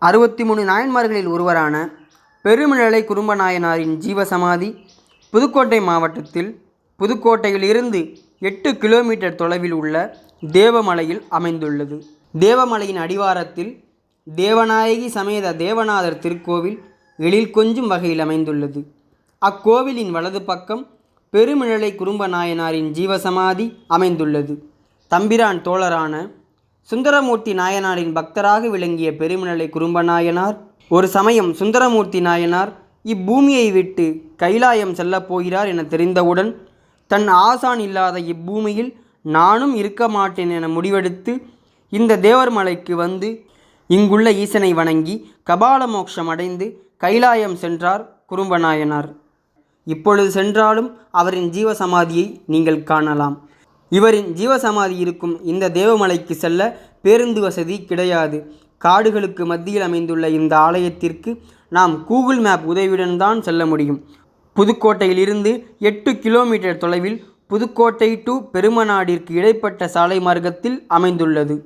63 நாயன்மார்களில் ஒருவரான பெருமிழலை குறும்பநாயனாரின் ஜீவசமாதி புதுக்கோட்டை மாவட்டத்தில் புதுக்கோட்டையில் இருந்து 8 கிலோமீட்டர் தொலைவில் உள்ள தேவமலையில் அமைந்துள்ளது. தேவமலையின் அடிவாரத்தில் தேவநாயகி சமேத தேவநாதர் திருக்கோவில் எழில் கொஞ்சும் வகையில் அமைந்துள்ளது. அக்கோவிலின் வலது பக்கம் பெருமிழலை குறும்பநாயனாரின் ஜீவசமாதி அமைந்துள்ளது. தம்பிரான் தோழரான சுந்தரமூர்த்தி நாயனாரின் பக்தராக விளங்கிய பெருமிழலை குறும்பநாயனார் ஒரு சமயம் சுந்தரமூர்த்தி நாயனார் இப்பூமியை விட்டு கைலாயம் செல்லப் போகிறார் என தெரிந்தவுடன் தன் ஆசான் இல்லாத இப்பூமியில் நானும் இருக்க மாட்டேன் என முடிவெடுத்து இந்த தேவர்மலைக்கு வந்து இங்குள்ள ஈசனை வணங்கி கபால மோட்சம் அடைந்து கைலாயம் சென்றார் குறும்பநாயனார். இப்பொழுது சென்றாலும் அவரின் ஜீவசமாதியை நீங்கள் காணலாம். இவரின் ஜீவசமாதி இருக்கும் இந்த தேவமலைக்கு செல்ல பேருந்து வசதி கிடையாது. காடுகளுக்கு மத்தியில் அமைந்துள்ள இந்த ஆலயத்திற்கு நாம் கூகுள் மேப் உதவியுடன் தான் செல்ல முடியும். புதுக்கோட்டையிலிருந்து 8 கிலோமீட்டர் தொலைவில் புதுக்கோட்டை டு பெருமநாடிற்கு இடைப்பட்ட சாலை மார்க்கத்தில் அமைந்துள்ளது.